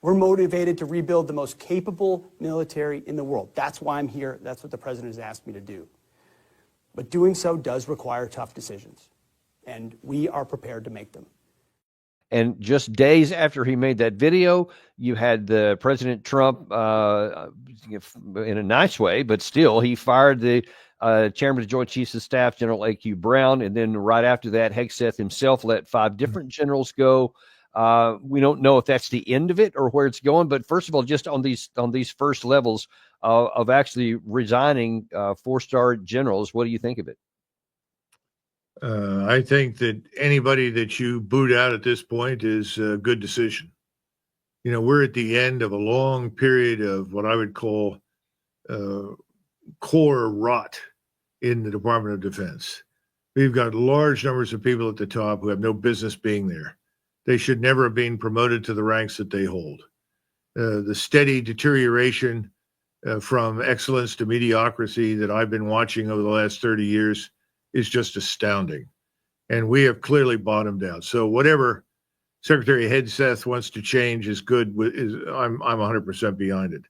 Speaker 8: We're motivated to rebuild the most capable military in the world. That's why I'm here. That's what the president has asked me to do. But doing so does require tough decisions, and we are prepared to make them.
Speaker 1: And just days after he made that video, you had the President Trump, in a nice way, but still, he fired the Chairman of the Joint Chiefs of Staff, General A.Q. Brown, and then right after that, Hegseth himself let 5 different generals go. We don't know if that's the end of it or where it's going, but first of all, just on these first levels of actually resigning 4-star generals, what do you think of it?
Speaker 2: I think that anybody that you boot out at this point is a good decision. You know, we're at the end of a long period of what I would call core rot in the Department of Defense. We've got large numbers of people at the top who have no business being there. They should never have been promoted to the ranks that they hold. The steady deterioration from excellence to mediocrity that I've been watching over the last 30 years is just astounding. And we have clearly bottomed out. So whatever Secretary Hegseth wants to change is good. I'm 100% behind it.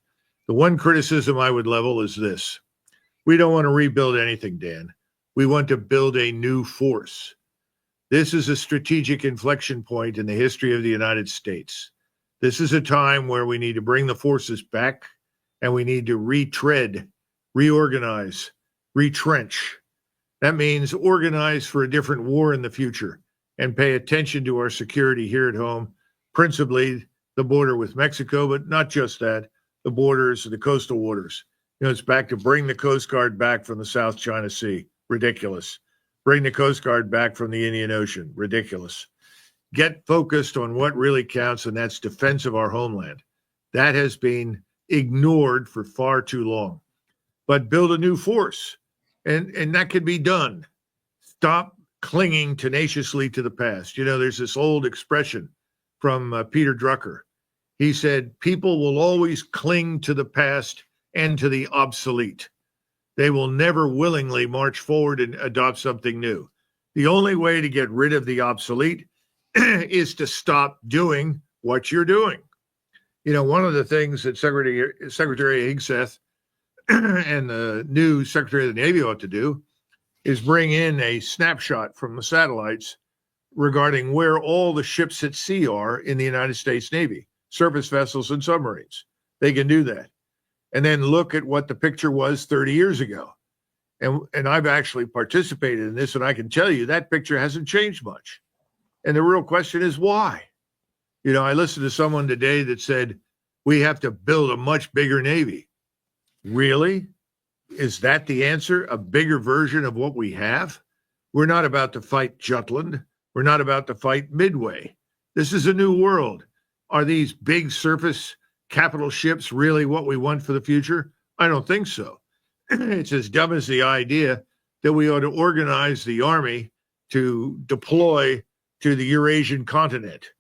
Speaker 2: The one criticism I would level is this. We don't want to rebuild anything, Dan. We want to build a new force. This is a strategic inflection point in the history of the United States. This is a time where we need to bring the forces back, and we need to retread, reorganize, retrench. That means organize for a different war in the future and pay attention to our security here at home, principally the border with Mexico, but not just that, the borders, the coastal waters. You know, it's back to bring the Coast Guard back from the South China Sea. Ridiculous. Bring the Coast Guard back from the Indian Ocean. Ridiculous. Get focused on what really counts, and that's defense of our homeland. That has been ignored for far too long. But build a new force, and that can be done. Stop clinging tenaciously to the past. You know, there's this old expression from Peter Drucker. He said, people will always cling to the past and to the obsolete. They will never willingly march forward and adopt something new. The only way to get rid of the obsolete is to stop doing what you're doing. You know, one of the things that Secretary Hegseth and the new Secretary of the Navy ought to do is bring in a snapshot from the satellites regarding where all the ships at sea are in the United States Navy, surface vessels and submarines. They can do that. And then look at what the picture was 30 years ago. And I've actually participated in this, and I can tell you that picture hasn't changed much. And the real question is why? You know, I listened to someone today that said, we have to build a much bigger Navy. Really? Is that the answer? A bigger version of what we have? We're not about to fight Jutland. We're not about to fight Midway. This is a new world. Are these big surface capital ships really what we want for the future? I don't think so. It's as dumb as the idea that we ought to organize the army to deploy to the Eurasian continent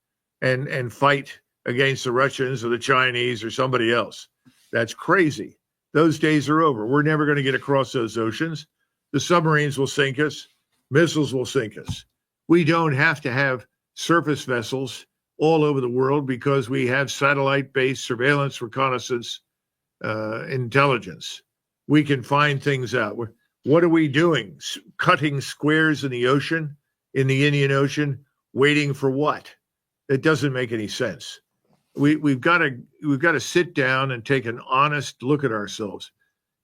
Speaker 2: and fight against the Russians or the Chinese or somebody else. That's crazy. Those days are over. We're never going to get across those oceans. The submarines will sink us. Missiles will sink us. We don't have to have surface vessels all over the world because we have satellite-based surveillance, reconnaissance, intelligence. We can find things out. What are we doing? Cutting squares in the ocean, in the Indian Ocean, waiting for what? It doesn't make any sense. We've got to sit down and take an honest look at ourselves.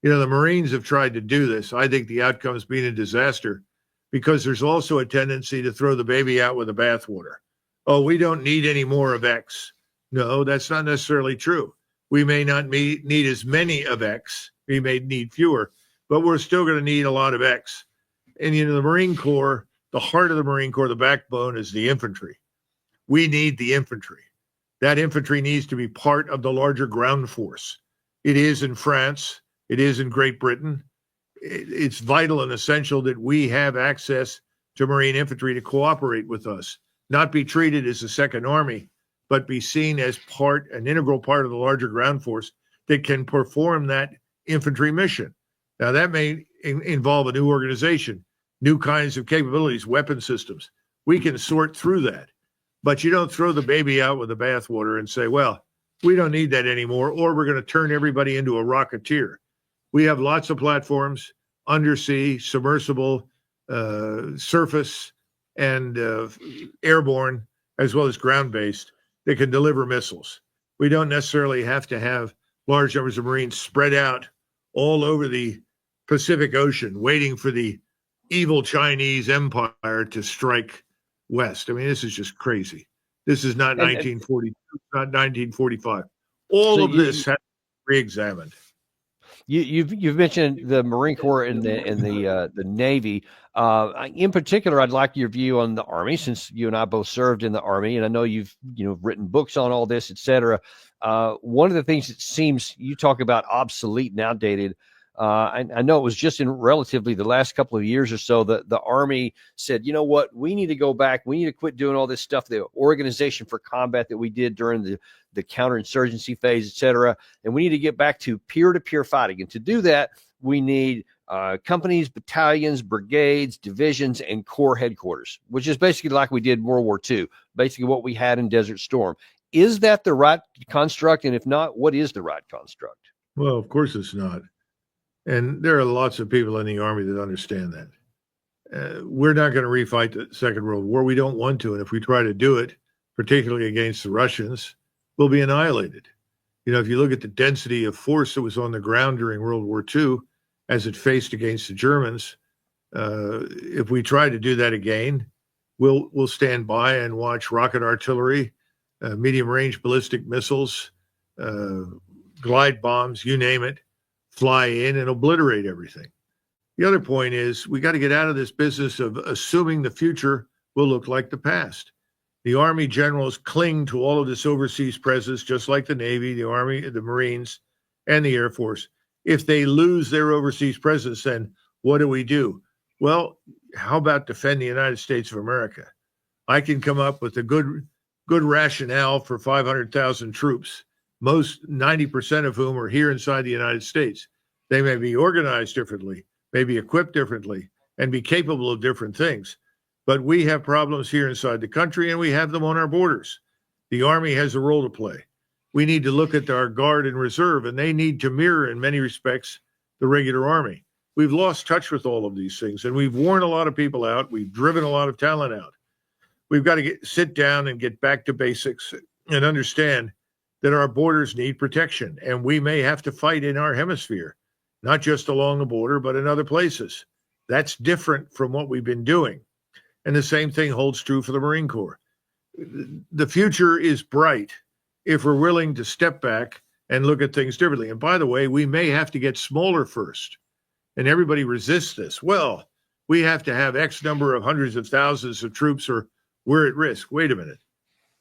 Speaker 2: You know, the Marines have tried to do this. I think the outcome's been a disaster because there's also a tendency to throw the baby out with the bathwater. Oh, we don't need any more of X. No, that's not necessarily true. We may not need as many of X. We may need fewer, but we're still going to need a lot of X. And, you know, the Marine Corps, the heart of the Marine Corps, the backbone is the infantry. We need the infantry. That infantry needs to be part of the larger ground force. It is in France. It is in Great Britain. It's vital and essential that we have access to Marine infantry to cooperate with us, not be treated as a second army, but be seen as an integral part of the larger ground force that can perform that infantry mission. Now, that may involve a new organization, new kinds of capabilities, weapon systems. We can sort through that. But you don't throw the baby out with the bathwater and say, well, we don't need that anymore, or we're going to turn everybody into a rocketeer. We have lots of platforms, undersea, submersible, surface, and airborne, as well as ground-based, that can deliver missiles. We don't necessarily have to have large numbers of Marines spread out all over the Pacific Ocean, waiting for the evil Chinese empire to strike west. I mean, this is just crazy. This is not 1942, not 1945. All of this has to be re-examined.
Speaker 1: You've mentioned the Marine Corps and the Navy. In particular, I'd like your view on the Army, since you and I both served in the Army, and I know you've written books on all this, et cetera. One of the things that seems, you talk about obsolete and outdated. I know it was just in relatively the last couple of years or so that the Army said, you know what, we need to go back. We need to quit doing all this stuff, the organization for combat that we did during the counterinsurgency phase, et cetera. And we need to get back to peer-to-peer fighting. And to do that, we need companies, battalions, brigades, divisions, and corps headquarters, which is basically like we did in World War II, basically what we had in Desert Storm. Is that the right construct? And if not, what is the right construct?
Speaker 2: Well, of course it's not. And there are lots of people in the Army that understand that. We're not going to refight the Second World War. We don't want to. And if we try to do it, particularly against the Russians, we'll be annihilated. You know, if you look at the density of force that was on the ground during World War II as it faced against the Germans, if we try to do that again, we'll stand by and watch rocket artillery, medium-range ballistic missiles, glide bombs, you name it, fly in and obliterate everything. The other point is we got to get out of this business of assuming the future will look like the past. The Army generals cling to all of this overseas presence, just like the Navy, the Army, the Marines, and the Air Force. If they lose their overseas presence, then what do? Well, how about defend the United States of America? I can come up with a good rationale for 500,000 troops, most 90% of whom are here inside the United States. They may be organized differently, may be equipped differently, and be capable of different things. But we have problems here inside the country, and we have them on our borders. The Army has a role to play. We need to look at our Guard and Reserve, and they need to mirror, in many respects, the regular Army. We've lost touch with all of these things, and we've worn a lot of people out. We've driven a lot of talent out. We've got to sit down and get back to basics and understand that our borders need protection, and we may have to fight in our hemisphere, not just along the border, but in other places. That's different from what we've been doing. And the same thing holds true for the Marine Corps. The future is bright if we're willing to step back and look at things differently. And by the way, we may have to get smaller first. And everybody resists this. Well, we have to have X number of hundreds of thousands of troops or we're at risk. Wait a minute.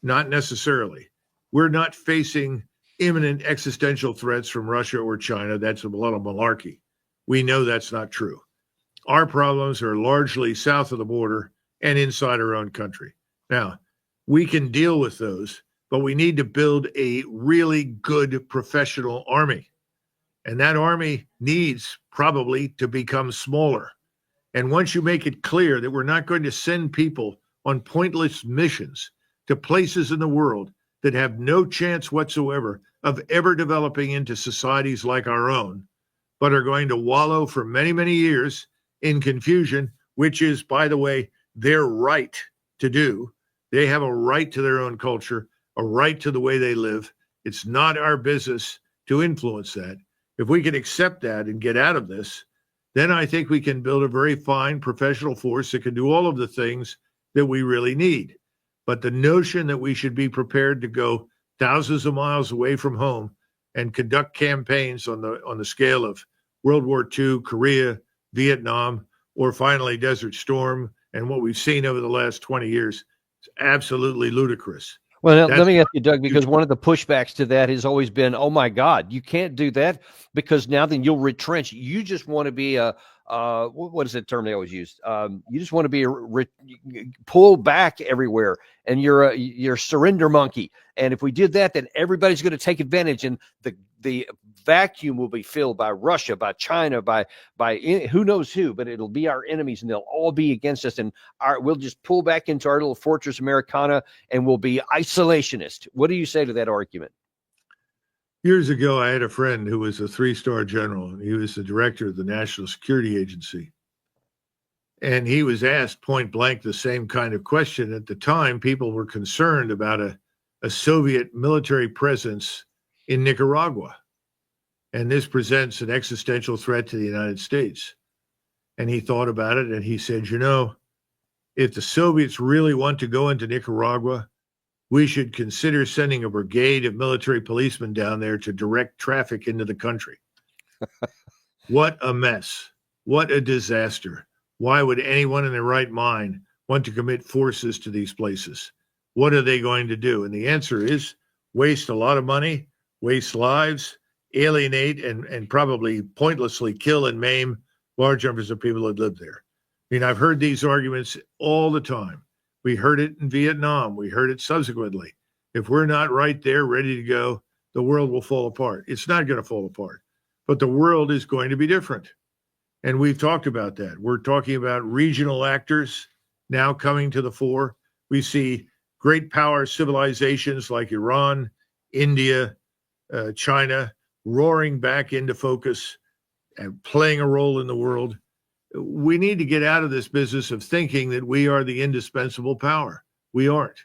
Speaker 2: Not necessarily. We're not facing imminent existential threats from Russia or China. That's a lot of malarkey. We know that's not true. Our problems are largely south of the border and inside our own country. Now, we can deal with those, but we need to build a really good professional army. And that army needs probably to become smaller. And once you make it clear that we're not going to send people on pointless missions to places in the world that have no chance whatsoever of ever developing into societies like our own, but are going to wallow for many, many years in confusion, which is, by the way, their right to do. They have a right to their own culture, a right to the way they live. It's not our business to influence that. If we can accept that and get out of this, then I think we can build a very fine professional force that can do all of the things that we really need. But the notion that we should be prepared to go thousands of miles away from home and conduct campaigns on the scale of World War II, Korea, Vietnam, or finally Desert Storm, and what we've seen over the last 20 years, is absolutely ludicrous.
Speaker 1: Well, let me ask you, Doug, because one of the pushbacks to that has always been, oh my God, you can't do that because now then you'll retrench. You just want to be a, what is the term they always use? You just want to be pull back everywhere, and you're a surrender monkey. And if we did that, then everybody's going to take advantage, and the vacuum will be filled by Russia, by China, by who knows who, but it'll be our enemies, and they'll all be against us, and we'll just pull back into our little fortress Americana, and we'll be isolationist. What do you say to that argument?
Speaker 2: Years ago, I had a friend who was a 3-star general. He was the director of the National Security Agency. And he was asked point blank the same kind of question. At the time, people were concerned about a Soviet military presence in Nicaragua. And this presents an existential threat to the United States. And he thought about it, and he said, if the Soviets really want to go into Nicaragua, we should consider sending a brigade of military policemen down there to direct traffic into the country. What a mess. What a disaster. Why would anyone in their right mind want to commit forces to these places? What are they going to do? And the answer is waste a lot of money, waste lives, alienate, and probably pointlessly kill and maim large numbers of people that live there. I mean, I've heard these arguments all the time. We heard it in Vietnam. We heard it subsequently. If we're not right there, ready to go, the world will fall apart. It's not going to fall apart, but the world is going to be different. And we've talked about that. We're talking about regional actors now coming to the fore. We see great power civilizations like Iran, India, China roaring back into focus and playing a role in the world. We need to get out of this business of thinking that we are the indispensable power. We aren't.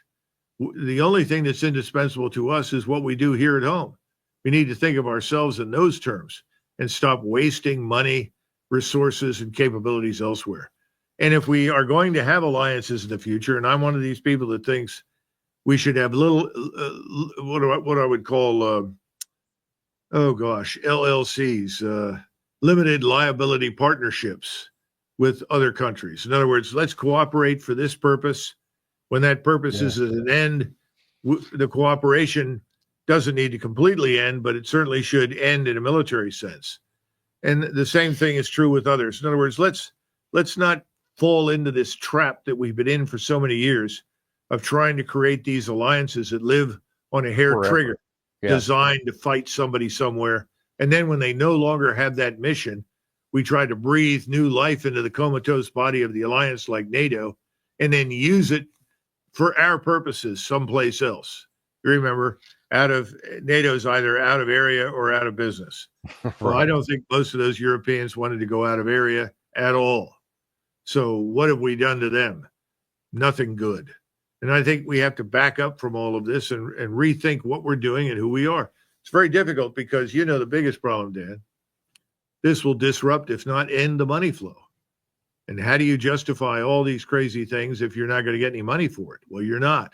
Speaker 2: The only thing that's indispensable to us is what we do here at home. We need to think of ourselves in those terms and stop wasting money, resources, and capabilities elsewhere. And if we are going to have alliances in the future, and I'm one of these people that thinks we should have little, what I would call, LLCs, limited liability partnerships with other countries. In other words, let's cooperate for this purpose. When that purpose is at an end, the cooperation doesn't need to completely end, but it certainly should end in a military sense. And the same thing is true with others. In other words, let's not fall into this trap that we've been in for so many years of trying to create these alliances that live on a hair trigger, designed to fight somebody somewhere. And then when they no longer have that mission, we try to breathe new life into the comatose body of the alliance like NATO and then use it for our purposes someplace else. You remember, NATO's either out of area or out of business. Well, I don't think most of those Europeans wanted to go out of area at all. So what have we done to them? Nothing good. And I think we have to back up from all of this and rethink what we're doing and who we are. It's very difficult because the biggest problem, Dan, this will disrupt, if not end, the money flow. And how do you justify all these crazy things if you're not going to get any money for it? Well, you're not.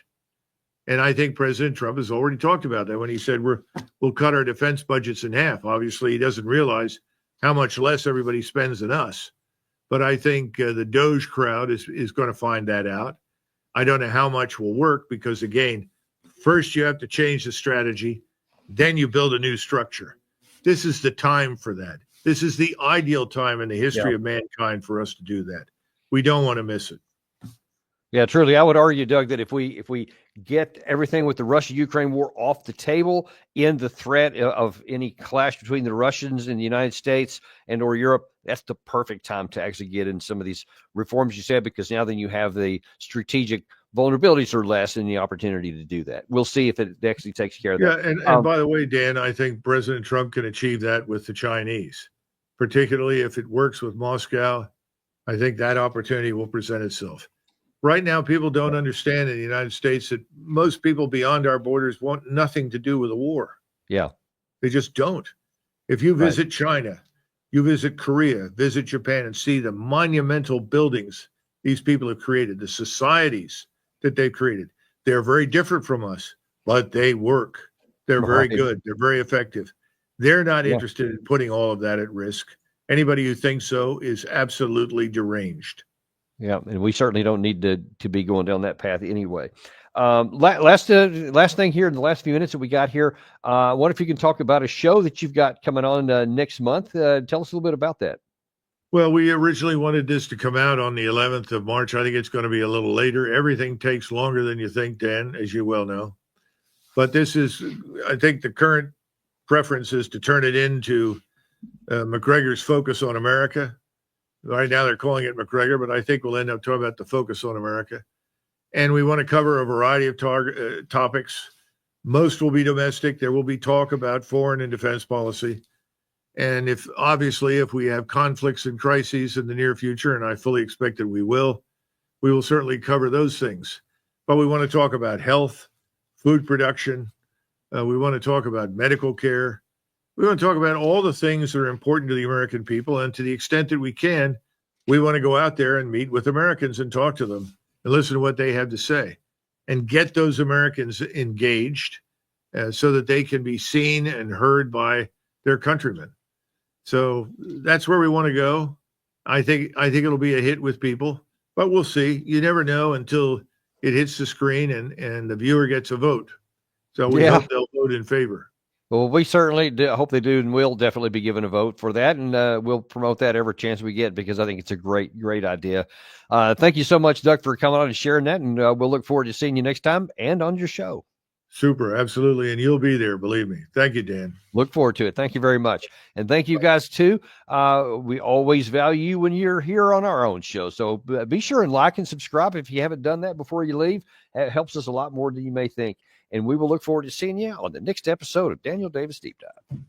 Speaker 2: And I think President Trump has already talked about that when he said we'll cut our defense budgets in half. Obviously, he doesn't realize how much less everybody spends than us. But I think the Doge crowd is going to find that out. I don't know how much will work because, again, first you have to change the strategy, then you build a new structure. This is the time for that. This is the ideal time in the history of mankind for us to do that. We don't want to miss it.
Speaker 1: Yeah, truly. I would argue, Doug, that if we get everything with the Russia-Ukraine war off the table, in the threat of any clash between the Russians and the United States and or Europe, that's the perfect time to actually get in some of these reforms you said, because now then you have the strategic vulnerabilities are less and the opportunity to do that. We'll see if it actually takes care of that.
Speaker 2: Yeah, and by the way, Dan, I think President Trump can achieve that with the Chinese, particularly if it works with Moscow. I think that opportunity will present itself. Right now, people don't understand in the United States that most people beyond our borders want nothing to do with a war.
Speaker 1: Yeah.
Speaker 2: They just don't. If you visit China, you visit Korea, visit Japan, and see the monumental buildings these people have created, the societies that they've created. They're very different from us, but they work. They're very good. They're very effective. They're not interested in putting all of that at risk. Anybody who thinks so is absolutely deranged.
Speaker 1: Yeah, and we certainly don't need to be going down that path anyway. Last thing here in the last few minutes that we got here, what if you can talk about a show that you've got coming on next month? Tell us a little bit about that.
Speaker 2: Well, we originally wanted this to come out on the 11th of March. I think it's going to be a little later. Everything takes longer than you think, Dan, as you well know. But this is, I think the current preference is to turn it into Macgregor's Focus on America. Right now they're calling it Macgregor, but I think we'll end up talking about the Focus on America. And we want to cover a variety of topics. Most will be domestic. There will be talk about foreign and defense policy. And if we have conflicts and crises in the near future, and I fully expect that we will certainly cover those things. But we want to talk about health, food production. We want to talk about medical care. We want to talk about all the things that are important to the American people. And to the extent that we can, we want to go out there and meet with Americans and talk to them and listen to what they have to say and get those Americans engaged so that they can be seen and heard by their countrymen. So that's where we want to go. I think it'll be a hit with people, but we'll see. You never know until it hits the screen and the viewer gets a vote. So we hope they'll vote in favor.
Speaker 1: Well, we certainly hope they do, and we'll definitely be giving a vote for that, and we'll promote that every chance we get because I think it's a great idea. Thank you so much, Doug, for coming on and sharing that, and we'll look forward to seeing you next time and on your show.
Speaker 2: Super, absolutely, and you'll be there, believe me. Thank you, Dan.
Speaker 1: Look forward to it. Thank you very much, and thank you guys too. We always value you when you're here on our own show, so be sure and like and subscribe if you haven't done that before you leave. It helps us a lot more than you may think. And we will look forward to seeing you on the next episode of Daniel Davis Deep Dive.